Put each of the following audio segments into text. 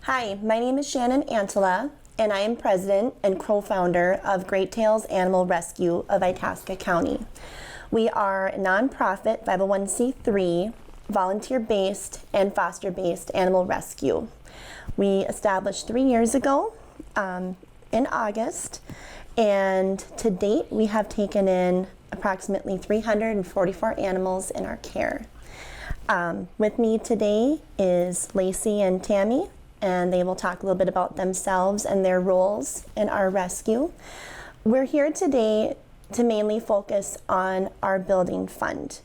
Hi, my name is Shannon Antela, and I am president and co-founder of Great Tails Animal Rescue of Itasca County. We are a nonprofit 501c3, volunteer-based and foster-based animal rescue. We established 3 years ago in August, and to date we have taken in approximately 344 animals in our care. With me today is Lacey and Tammy, and they will talk a little bit about themselves and their roles in our rescue. We're here today to mainly focus on our building fund.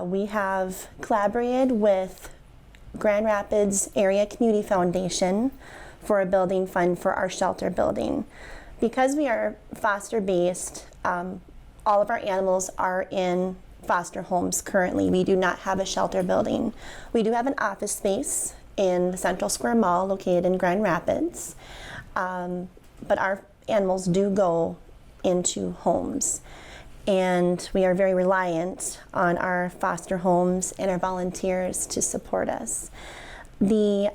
We have collaborated with Grand Rapids Area Community Foundation for a building fund for our shelter building. Because we are foster-based, all of our animals are in foster homes currently. We do not have a shelter building. We do have an office space in the Central Square Mall located in Grand Rapids, but our animals do go into homes, and we are very reliant on our foster homes and our volunteers to support us. The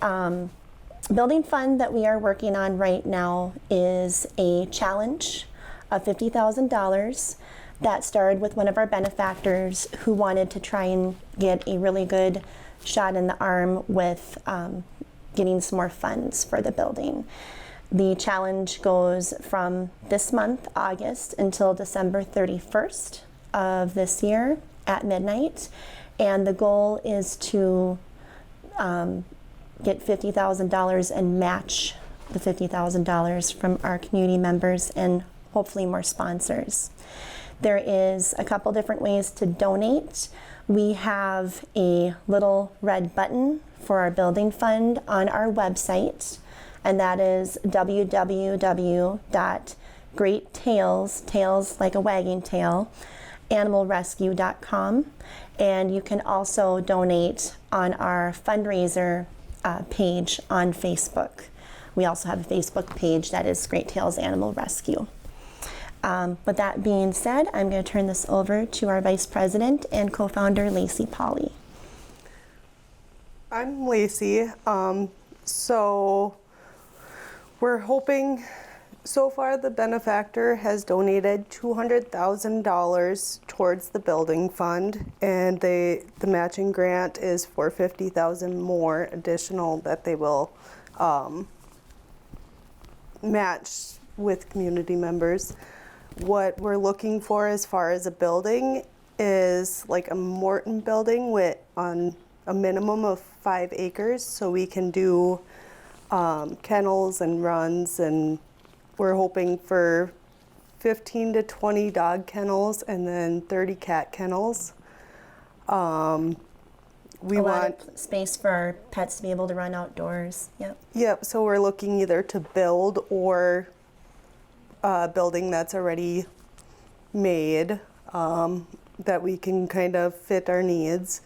building fund that we are working on right now is a challenge of $50,000 that started with one of our benefactors who wanted to try and get a really good shot in the arm with getting some more funds for the building. The challenge goes from this month, August, until December 31st of this year at midnight, and the goal is to get $50,000 and match the $50,000 from our community members and hopefully more sponsors. There is a couple different ways to donate. We have a little red button for our building fund on our website, and that is www.greattails, tails like a wagging tail, animalrescue.com. And you can also donate on our fundraiser page on Facebook. We also have a Facebook page that is Great Tails Animal Rescue. With that being said, I'm going to turn this over to our Vice President and co-founder, Lacey Pauley. I'm Lacey. So we're hoping, so far the benefactor has donated $200,000 towards the building fund, and the matching grant is for $50,000 more additional that they will match with community members. What we're looking for as far as a building is like a Morton building with on a minimum of 5 acres, so we can do kennels and runs, and we're hoping for 15 to 20 dog kennels and then 30 cat kennels. We want want space for our pets to be able to run outdoors. Yep, so we're looking either to build or a building that's already made that we can kind of fit our needs.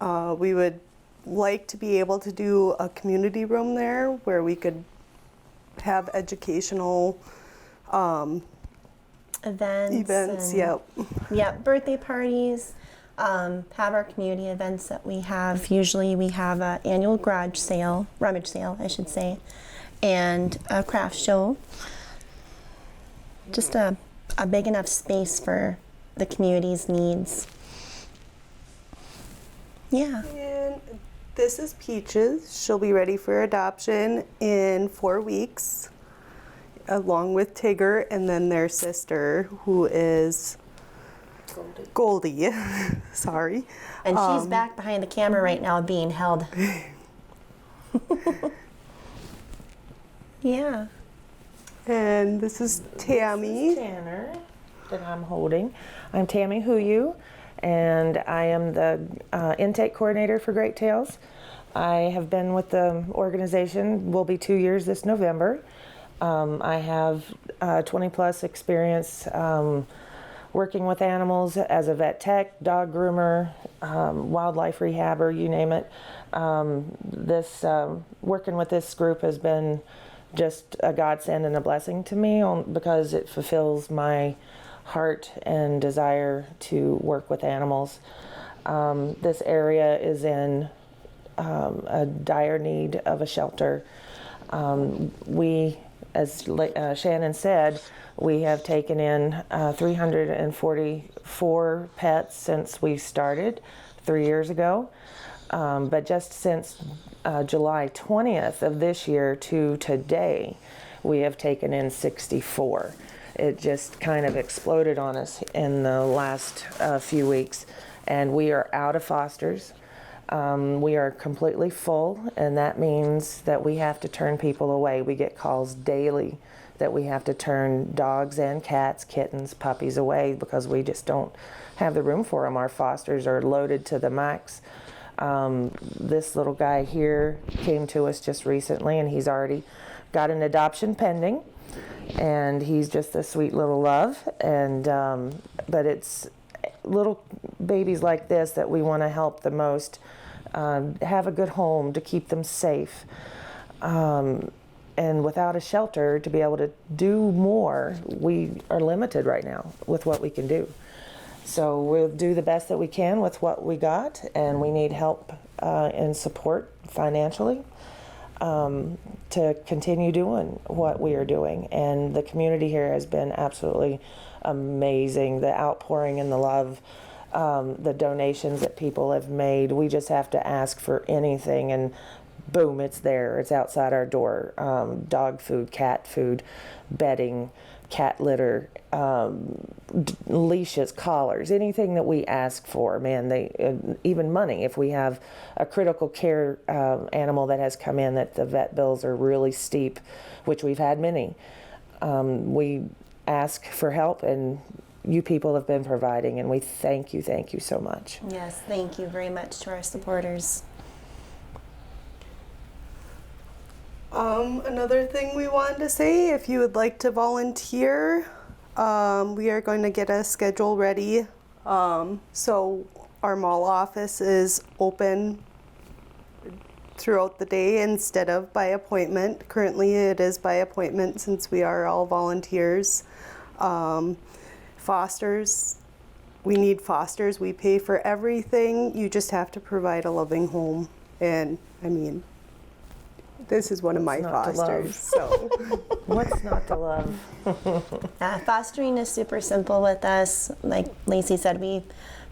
We would like to be able to do a community room there where we could have educational events. Yep, birthday parties, have our community events that we have. Usually we have an annual rummage sale, I should say, and a craft show. Just a big enough space for the community's needs. Yeah. And this is Peaches. She'll be ready for adoption in 4 weeks, along with Tigger and then their sister, who is Goldie. Sorry. And she's back behind the camera right now being held. Yeah. And this is Tammy. This is Tanner that I'm holding. I'm Tammy Huyu, and I am the intake coordinator for Great Tails. I have been with the organization, will be 2 years this November. I have 20 plus experience working with animals as a vet tech, dog groomer, wildlife rehabber, you name it. Working with this group has been just a godsend and a blessing to me because it fulfills my heart and desire to work with animals. This area is in a dire need of a shelter. We, as Shannon said, we have taken in 344 pets since we started 3 years ago. But just since July 20th of this year to today, we have taken in 64. It just kind of exploded on us in the last few weeks, and we are out of fosters. We are completely full, and that means that we have to turn people away. We get calls daily that we have to turn dogs and cats, kittens, puppies away because we just don't have the room for them. Our fosters are loaded to the max. This little guy here came to us just recently, and he's already got an adoption pending, and he's just a sweet little love. And but it's little babies like this that we want to help the most, have a good home to keep them safe. And without a shelter to be able to do more, we are limited right now with what we can do. So we'll do the best that we can with what we got, and we need help and support financially to continue doing what we are doing. And the community here has been absolutely amazing. The outpouring and the love, the donations that people have made. We just have to ask for anything, and boom, it's there. It's outside our door. Dog food, cat food, bedding, cat litter, leashes, collars, anything that we ask for, man, even money. If we have a critical care animal that has come in that the vet bills are really steep, which we've had many, we ask for help, and you people have been providing, and we thank you so much. Yes, thank you very much to our supporters. Another thing we wanted to say, if you would like to volunteer, we are going to get a schedule ready. So our mall office is open throughout the day instead of by appointment. Currently it is by appointment since we are all volunteers. Fosters, we need fosters. We pay for everything. You just have to provide a loving home. And I mean, this is one of my fosters, so. What's not to love? Fostering is super simple with us. Like Lacey said, we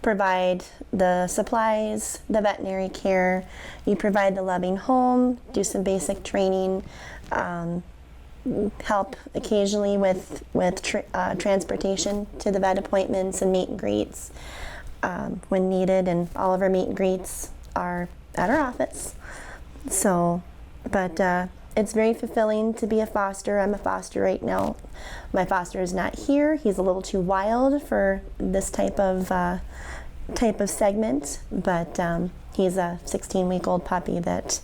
provide the supplies, the veterinary care. You provide the loving home, do some basic training, help occasionally with transportation to the vet appointments and meet and greets when needed. And all of our meet and greets are at our office. So. But it's very fulfilling to be a foster. I'm a foster right now. My foster is not here. He's a little too wild for this type of segment, but he's a 16-week-old puppy that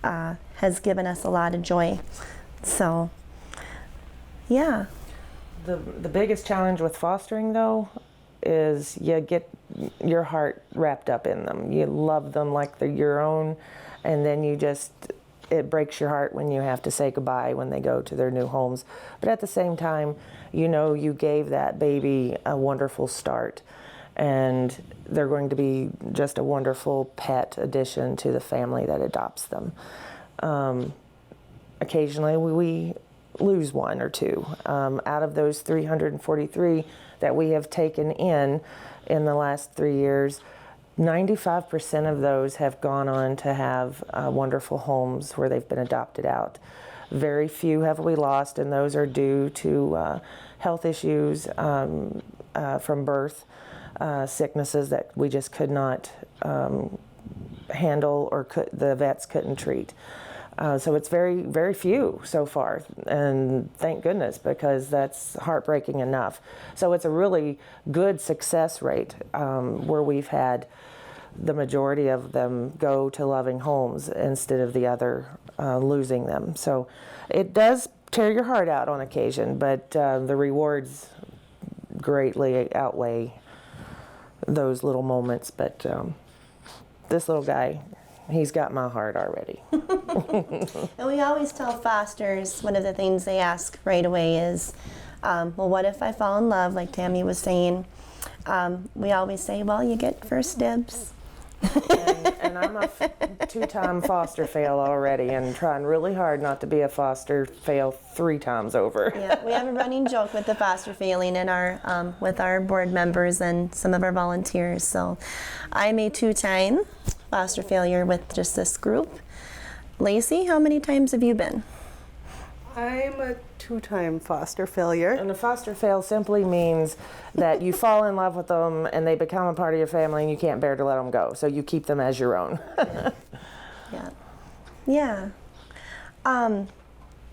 has given us a lot of joy. So, yeah. The biggest challenge with fostering, though, is you get your heart wrapped up in them. You love them like they're your own, and then it breaks your heart when you have to say goodbye when they go to their new homes. But at the same time, you know you gave that baby a wonderful start, and they're going to be just a wonderful pet addition to the family that adopts them. Occasionally we lose one or two. Out of those 343 that we have taken in the last 3 years, 95% of those have gone on to have wonderful homes where they've been adopted out. Very few have we lost, and those are due to health issues from birth, sicknesses that we just could not handle or the vets couldn't treat. So it's very, very few so far, and thank goodness, because that's heartbreaking enough. So it's a really good success rate where we've had the majority of them go to loving homes instead of the other losing them. So it does tear your heart out on occasion, but the rewards greatly outweigh those little moments. But this little guy, he's got my heart already. And we always tell fosters, one of the things they ask right away is, well, what if I fall in love, like Tammy was saying? We always say, well, you get first dibs. And I'm a two-time foster fail already and trying really hard not to be a foster fail 3 times over. Yeah, we have a running joke with the foster failing in our with our board members and some of our volunteers. So I'm a 2-time foster failure with just this group. Lacey, how many times have you been? I'm a 2-time foster failure. And a foster fail simply means that you fall in love with them and they become a part of your family and you can't bear to let them go. So you keep them as your own. Yeah. Yeah.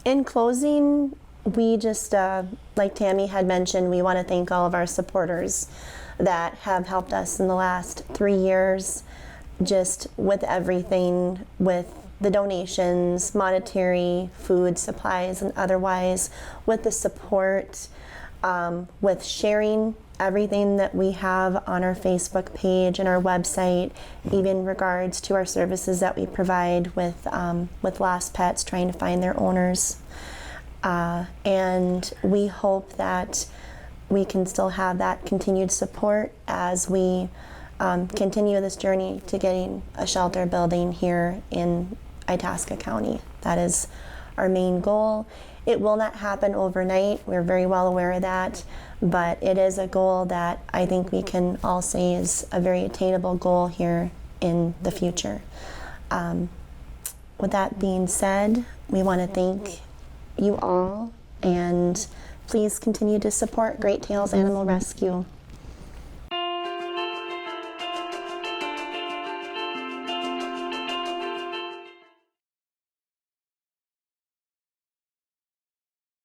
In closing, we just, like Tammy had mentioned, we want to thank all of our supporters that have helped us in the last 3 years, just with everything, with the donations, monetary, food, supplies, and otherwise, with the support, with sharing everything that we have on our Facebook page and our website, even in regards to our services that we provide with lost pets trying to find their owners. And we hope that we can still have that continued support as we continue this journey to getting a shelter building here in Itasca County. That is our main goal. It will not happen overnight. We're very well aware of that, but it is a goal that I think we can all say is a very attainable goal here in the future. With that being said, we want to thank you all, and please continue to support Great Tails Animal Rescue.